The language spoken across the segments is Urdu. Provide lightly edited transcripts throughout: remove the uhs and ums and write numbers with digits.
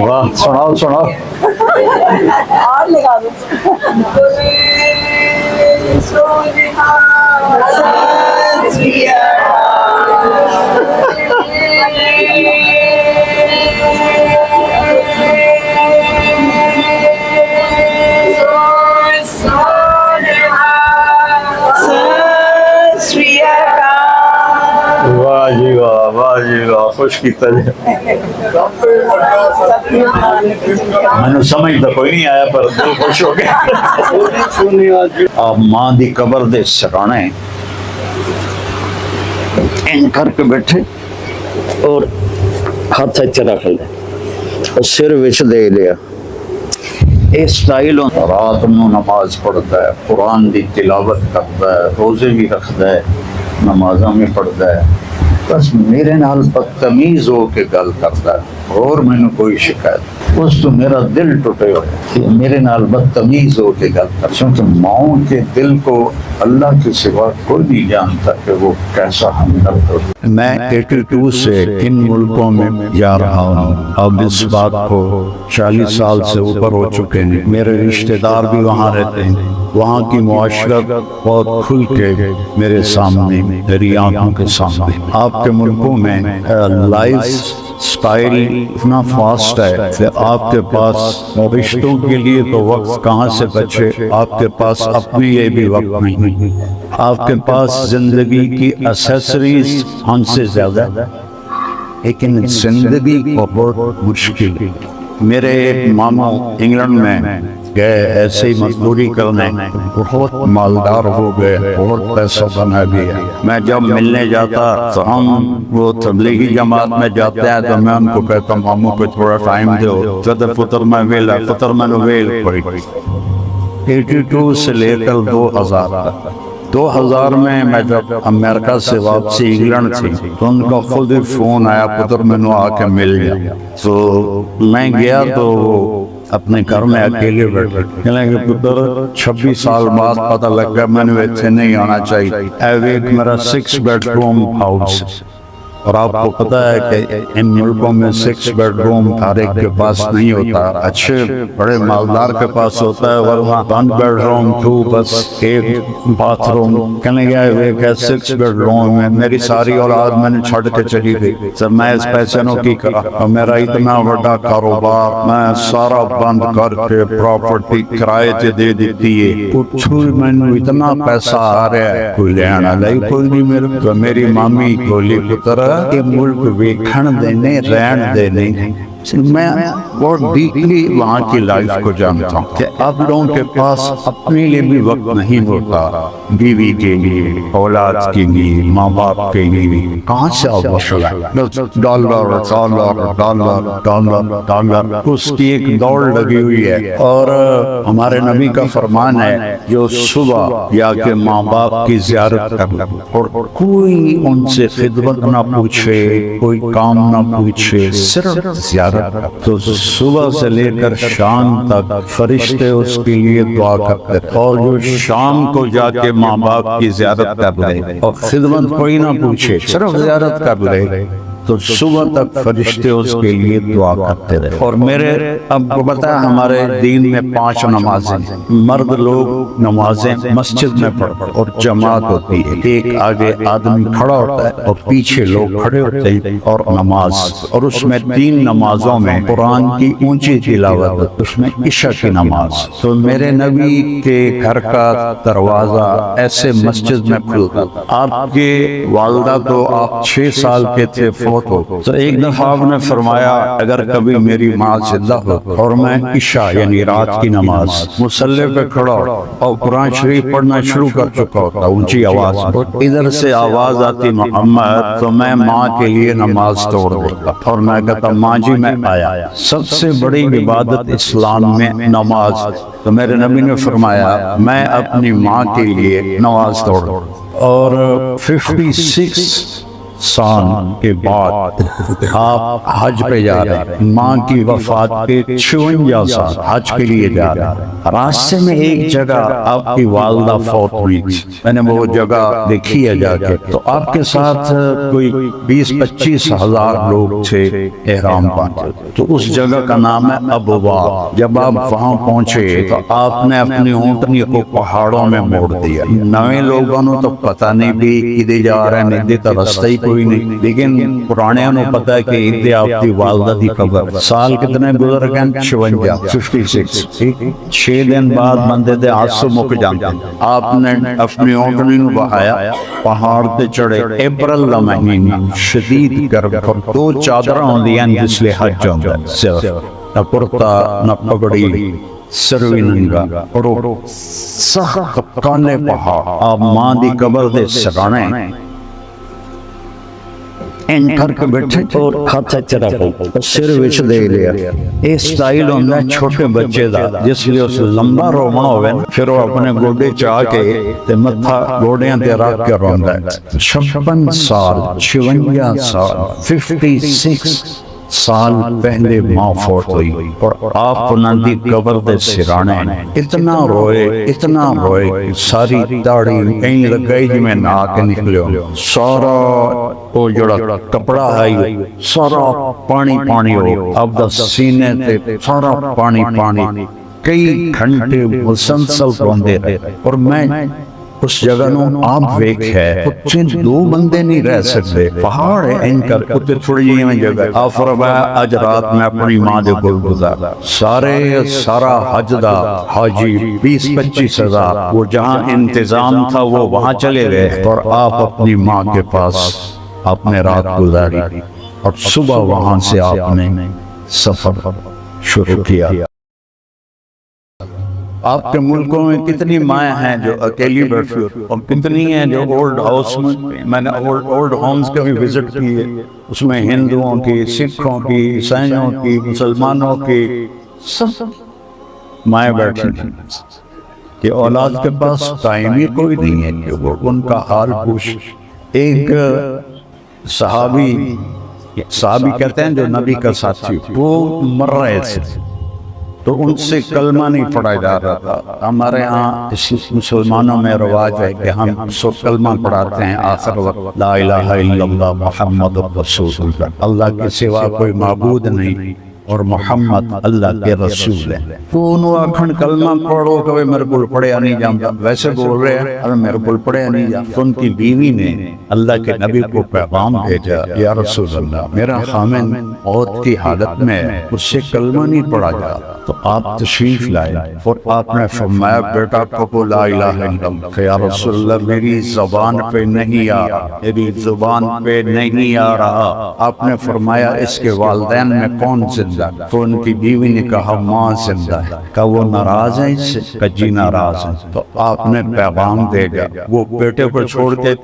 واہ سناؤ سناؤ. اور لگا دو. بولے سو نہال ست سری اکال. واہ جی واہ واہ جی واہ خوش کیتا جی. میں سمجھ تو کوئی نہیں آیا پر دل خوش ہو گیا. آپ ماں دی قبر دے سرانے این کر کے بیٹھے اور ہاتھ اچھا رکھ لے اور سر وچ دے لیا. یہ سٹائل رات نو نماز پڑھتا ہے, قرآن دی تلاوت کرتا ہے, روزے بھی رکھتا ہے, نمازاں میں پڑھتا ہے, بس میرے نال بدتمیز ہو کے گل کرتا ہے اور مینو کوئی شکایت. اس تو میرا دل ٹوٹے ہوئے میرے نال بدتمیز ہو کے گل کرتا, کیونکہ ماؤں کے دل کو اللہ کے سوا کوئی نہیں جانتا کہ وہ کیسا ہمدرد ہو. میں 82 سے ان ملکوں میں جا رہا ہوں. اب اس بات کو 40 سال سے اوپر ہو چکے ہیں. میرے رشتہ دار بھی وہاں رہتے ہیں. وہاں کی معاشرت بہت کھل کے میرے سامنے, میری آنکھوں کے سامنے. آپ کے ملکوں میں لائف سٹائل اتنا فاسٹ ہے کہ آپ کے پاس رشتوں کے لیے تو وقت کہاں سے بچے, آپ کے پاس اپنے لیے بھی وقت نہیں. آپ کے پاس زندگی کی ایسیسریز ہم سے زیادہ, لیکن زندگی کو بہت مشکل. میرے ایک ماموں انگلینڈ میں گئے ایسے ہی مزدوری کرنے, بہت مالدار ہو گئے, بہت پیسہ بنا لیا. میں جب ملنے جاتا تو ہم وہ تبلیغی جماعت میں جاتے ہیں تو میں ان کو کہتا ہوں ماموں کو تھوڑا ٹائم دو, جد پتر میں ویلا پتر میں ویل پڑی. 82 سے لے کر 2000 تک. 2000 میں جب امریکہ سے واپسی انگلینڈ تھی تو ان کا خود ہی فون آیا, پتر میں آ کے مل گیا. تو میں گیا تو اپنے گھر میں اکیلے بیٹھے, کہ پتر 26 سال بعد پتہ لگ گیا میں نے ایتھے نہیں آنا چاہیے. ایک میرا 6 بیڈ روم ہاؤس, اور آپ کو پتا ہے کہ ان ملکوں میں 6 بیڈ روم ہر ایک کے پاس نہیں ہوتا. اچھے بڑے مالدار کے پاس ہوتا ہے, ورنہ 1 بیڈ روم 2 بس ایک باتھ روم. کہنے گیا ایک 6 بیڈ روم میں میری ساری اولاد میں نے چھڑ کے چلی گئی. سر میں اس پیسے نو کی کرا, اور میرا اتنا بڑا کاروبار میں سارا بند کر کے پراپرٹی کرائے تے دے دیتی ہے. میں نے اتنا پیسہ آ رہا ہے کوئی لینا لئی کوئی نہیں. میری مامی بولی پتر یہ ملک ویکھن دینے رہن دینے. میں بہت ڈیپلی وہاں کی لائف کو جانتا ہوں کہ آپ لوگوں کے پاس اپنے لیے بھی وقت نہیں ہوتا, بیوی کے لیے, اولاد کے لیے, ماں باپ کے لیے. کہاں سے آپ dollar dollar dollar dollar dollar اس کی ایک دوڑ لگی ہوئی ہے. اور ہمارے نبی کا فرمان ہے جو صبح یا کے ماں باپ کی زیارت کر لے اور کوئی ان سے خدمت نہ پوچھے, کوئی کام نہ پوچھے, صرف زیارت, تو صبح سے لے کر شام تک فرشتے اس کے لیے دعا کرتے. اور جو شام کو جا کے ماں باپ کی زیارت کر لے اور خدمت کوئی نہ پوچھے, صرف زیارت کر لے, تو صبح تک فرشتے اس کے لیے دعا کرتے رہے. اور میرے اب کو پتا ہے ہمارے دین میں 5 نمازیں, مرد لوگ نمازیں مسجد میں پڑھتے اور جماعت ہوتی ہے. ایک آگے آدمی کھڑا ہوتا ہے اور پیچھے لوگ کھڑے ہوتے ہیں اور نماز. اور اس میں 3 نمازوں میں قرآن کی اونچی تلاوت, اس میں عشاء کی نماز. تو میرے نبی کے گھر کا دروازہ ایسے مسجد میں کھلتا. آپ کے والدہ تو آپ 6 سال کے تھے تو ایک دفعہ آپ نے فرمایا اگر کبھی میری ماں زندہ ہو اور میں عشاء یعنی رات کی نماز مصلی پہ کھڑا اور قرآن شریف پڑھنا شروع کر چکا ہوتا اونچی آواز, اور ادھر سے آواز آتی محمد, تو میں ماں کے لیے نماز توڑ دیتا اور میں کہتا ماں جی میں آیا. سب سے بڑی عبادت اسلام میں نماز. تو میرے نبی نے فرمایا میں اپنی ماں کے لیے نماز توڑ. اور 56 سال کے بعد آپ حج پہ جا رہے ہیں، ماں کی وفات کے 56 سال حج کے لیے جا رہے ہیں، راستے میں ایک جگہ آپ کی والدہ فوت ہوئی تھی، میں نے وہ جگہ دیکھی ہے جا کے، تو آپ کے ساتھ کوئی 20-25 ہزار لوگ تھے احرام باندھے، تو اس جگہ کا نام ہے ابوا۔ جب آپ وہاں پہنچے تو آپ نے اپنی اونٹنی کو پہاڑوں میں موڑ دیا، نئے لوگوں نے تو پتہ نہیں بھی ادھر جا رہے ہیں، ادھر تو رستہ ہی کوئی نہیں، لیکن پرانے نے پتہ ہے کہ ادھر آپ کی والدہ دی قبر۔ سال کتنے گزر گئے؟ 56۔ 6 دن بعد بندے دے آنسو مک جاندے، آپ نے اپنی اونٹنی نو بہایا، پہاڑ تے چڑھے، اپریل دا مہینہ، شدید گرم، 2 چادراں ہوندیاں جس لئے حج ہوندا ہے، صرف نہ کرتا نہ پگڑی، سروی ننگا، اور سخت کالے پہاڑ، آپ ماں دی قبر دے سرانے این کر کے بیٹھے اور ہاتھ رکھو، سر وچ دے لیا۔ اے سٹائل ہوندا ہے چھوٹے بچے دا، جس لیے اس لمبا رونا ہوئے پھر وہ اپنے گوڑے چاہ کے تے متھا گوڑیاں تے رکھ کے روندا ہے۔ 56 سال، 56 سال، 56 سال پہلے ماں فوت ہوئی، اور آپ انہاں دی قبر دے سرانے اتنا روئے ساری داڑھی کہیں لگائی جی میں نہ کے نکلیو، سارا وہ جڑا کپڑا ہے سارا پانی پانی ہو، اب دا سینے تے سارا پانی پانی، کئی گھنٹے مسلسل روندے رہے، اور میں اس جگہ نو آپ ویک ہے اتنے 2 بندے نہیں رہ سکتے، پہاڑ ہے این کر اتنے تھوڑی جی میں جگہ۔ آپ فرمایا اج رات میں اپنی ماں دے گل گزارا، سارا حج دا حاجی 20-25 ہزار، وہ جہاں انتظام تھا وہ وہاں چلے گئے، اور آپ اپنی ماں کے پاس آپ نے رات گزاری، اور صبح وہاں سے آپ نے سفر شروع کیا۔ آپ کے ملکوں میں کتنی مائیں ہیں جو اکیلی بیٹھی، اور کتنی ہیں جو اولڈ ہاؤس میں نے اولڈ ہومز کے بھی وزٹ کیے، اس میں ہندوؤں کی، سکھوں کی، عیسائیوں کی، مسلمانوں کی، سب مائیں بیٹھی ہیں کہ اولاد کے پاس ٹائم ہی کوئی نہیں ہے کہ وہ ان کا حال پوچھ۔ ایک صحابی کہتے ہیں جو نبی کا ساتھی، وہ مر رہے تھے تو ان سے کلمہ نہیں پڑھا جا رہا تھا۔ ہمارے ہاں مسلمانوں میں رواج ہے کہ ہم سب کلمہ پڑھاتے ہیں آخر وقت، لا الہ الا اللہ محمد رسول اللہ، اللہ کے سوا کوئی معبود نہیں اور محمد اللہ کے رسول ہے۔ تو انہوں آکھن کلمہ پڑھو کہ میرے کو پڑھیا نہیں جانتا، ویسے بول رہے ہیں اور میرے کو پڑھیا نہیں جانتا۔ تو ان کی بیوی نے اللہ کے نبی کو پیغام بھیجا، یا رسول اللہ میرا خامن موت کی حالت میں ہے، اس سے کلمہ نہیں پڑھا جا، تو آپ تشریف لائے، اور آپ نے فرمایا بیٹا کو لا الہ الا اللہ، کہ یا رسول اللہ میری زبان پہ نہیں آ رہا، میری زبان پہ نہیں آ رہا۔ آپ نے فرمایا اس کے والدین میں کون زندہ؟ تو ان کی بیوی نے کہا ماں زندہ ہے۔ کہ وہ ناراض ہیں اس سے؟ کہ جی ناراض ہیں۔ تو آپ نے پیغام دے گا، وہ بیٹے کو چھوڑ کے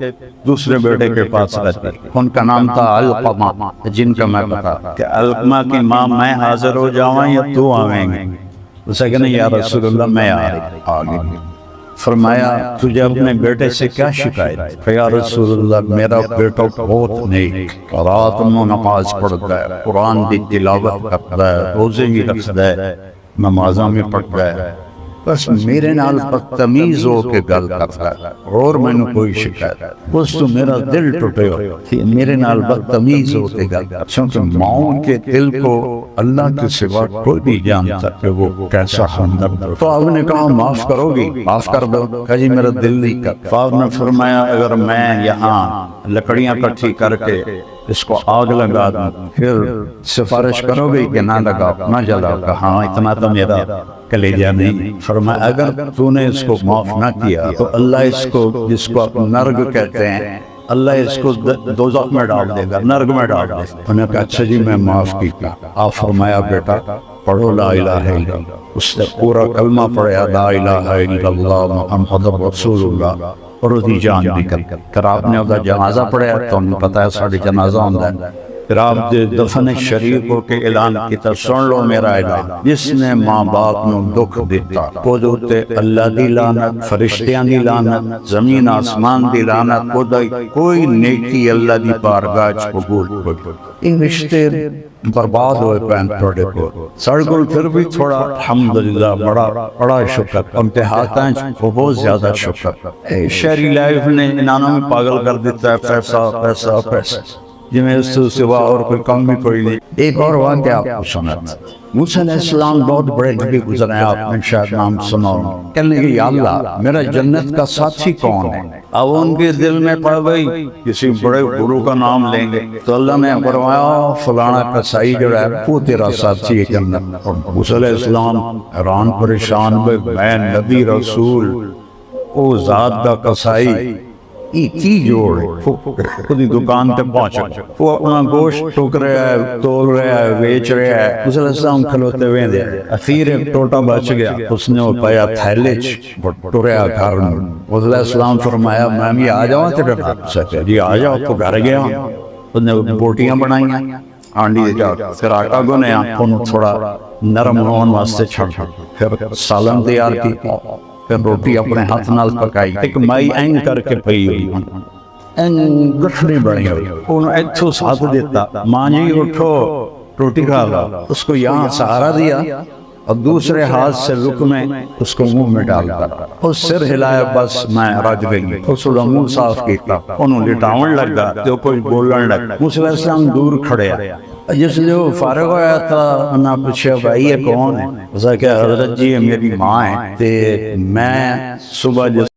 دوسرے بیٹے کے پاس رہتے، ان کا نام تھا علقمہ، جن کا میں بتا کہ علقمہ کی ماں میں حاضر ہو جاؤں یا تو آویں گے؟ اسے کہنے یا رسول اللہ میں آگے۔ فرمایا تجھے اپنے بیٹے سے کیا شکایت؟ کہ یا رسول اللہ میرا بیٹا بہت نیک، رات میں نماز پڑھتا ہے، قرآن دی تلاوت کرتا ہے، روزے بھی رکھتا ہے، نمازاں بھی پڑھتا ہے، بس میرے نال بدتمیز ہو کے گل کرتا ہے، اور میں نے کوئی شکایت بس تو میرا دل ٹوٹے ہو میرے نال بدتمیز ہو کے گل کرتا، چونکہ ماؤں کے دل کو اللہ کے سوا کوئی نہیں جانتا کہ وہ کیسا ہمدرد ہو۔ تو آپ نے کہا معاف کرو گی؟ معاف کر دو۔ کہا جی میرا دل نہیں کرتا۔ آپ نے فرمایا اگر میں یہاں لکڑیاں کٹھی کر کے اس کو آگ لگا دوں پھر سفارش کرو گے کہ نہ لگاؤ نہ جلاؤ؟ کہ ہاں اتنا تو میرا کلیجہ نہیں۔ فرمایا اگر تو نے اس کو معاف نہ کیا تو اللہ اس کو، جس کو آپ نرگ کہتے ہیں، اللہ اس کو دوزخ میں ڈال دے گا، نرگ میں ڈال دے گا۔ انہوں نے کہا اچھا جی میں معاف کیا۔ آپ فرمایا بیٹا پڑھو لا الہ الا اللہ۔ اس نے پورا کلمہ پڑھا لا الہ الا اللہ محمد رسول اللہ، اور اس کی جان نکل کر آپ نے اس کا جنازہ پڑھا، تو انہیں پتا ہے ساڑھے جنازہ ہوندہ ہے، پھر آپ دے دفن شریف ہو کے اعلان کیتا سن لو میرا اعلان جس نے ماں باپ نو دکھ دیتا او دے اوتے اللہ دی لعنت فرشتیاں دی لعنت زمین آسمان دی لعنت او دا کوئی نیکی اللہ دی بارگاہ چ قبول کوئی ان رشتے برباد ہوئے پین تھوڑے کو سڑکل پھر بھی تھوڑا الحمدللہ بڑا شکر امتحاتاں بہت زیادہ شکر شہری لائف نے انہوں میں پاگل کر دیتا ہے پیسہ پیسہ پیسہ جی میں اس سے سوا اور کوئی کم بھی کوئی نہیں. ایک اور واقعہ آپ کو سناتا موسیٰ علیہ السلام بہت بڑے نبی گزرے ہیں آپ نے شاید نام سنا ہو. کہنے کہ یا اللہ میرا جنت کا ساتھی کون ہے؟ اب ان کے دل میں پڑ گئی کسی بڑے گرو کا نام لیں گے تو اللہ نے فرمایا فلانا قصائی جو ہے وہ تیرا ساتھی ہے جنت. موسیٰ علیہ السلام حیران پریشان میں نبی رسول او ذات دا قصائی کی جوڑ خود دکان تے پہنچ وہ اپنا گوشت ٹوک رہا ہے تول رہا ہے بیچ رہا ہے. موسیٰ علیہ السلام کھلوتے ہوئے دے اخیر ایک ٹوٹا بچ گیا اس نے وہ پایا تھیلے ٹوریا گھر میں. موسیٰ علیہ السلام فرمایا میں بھی آ جاؤں تیرے گھر؟ جی آ جاؤ. تو گھر گیا اس نے بوٹیاں بنائیاں آنڈی دے جاؤ پھر آٹا گنیا انہوں تھوڑا نرم ہون واسطے چھڑ پھر سالن تیار کی پھر روٹی اپنے ہاتھ نال پکائی ایک مائی اینگ کر کے پئی ہوئی اینگ گٹھنی بڑی ہوئی انہوں ایتھو ساتھ دیتا ماں جی اٹھو روٹی کھا لا. اس کو یہاں سہارا دیا اور دوسرے ہاتھ سے لقمے اس کو منہ میں ڈال کر اس سر ہلایا بس میں رج گئی. اس کو منہ صاف کیتا انہوں لٹاون لگا تو کوئی بولن لگا. موسیٰ علیہ السلام دور کھڑے جس نے وہ فارغ ہویا تھا انہاں پوچھا بھائی یہ کون ہے؟ اس نے کہا حضرت جی یہ میری ماں ہے تے میں صبح جس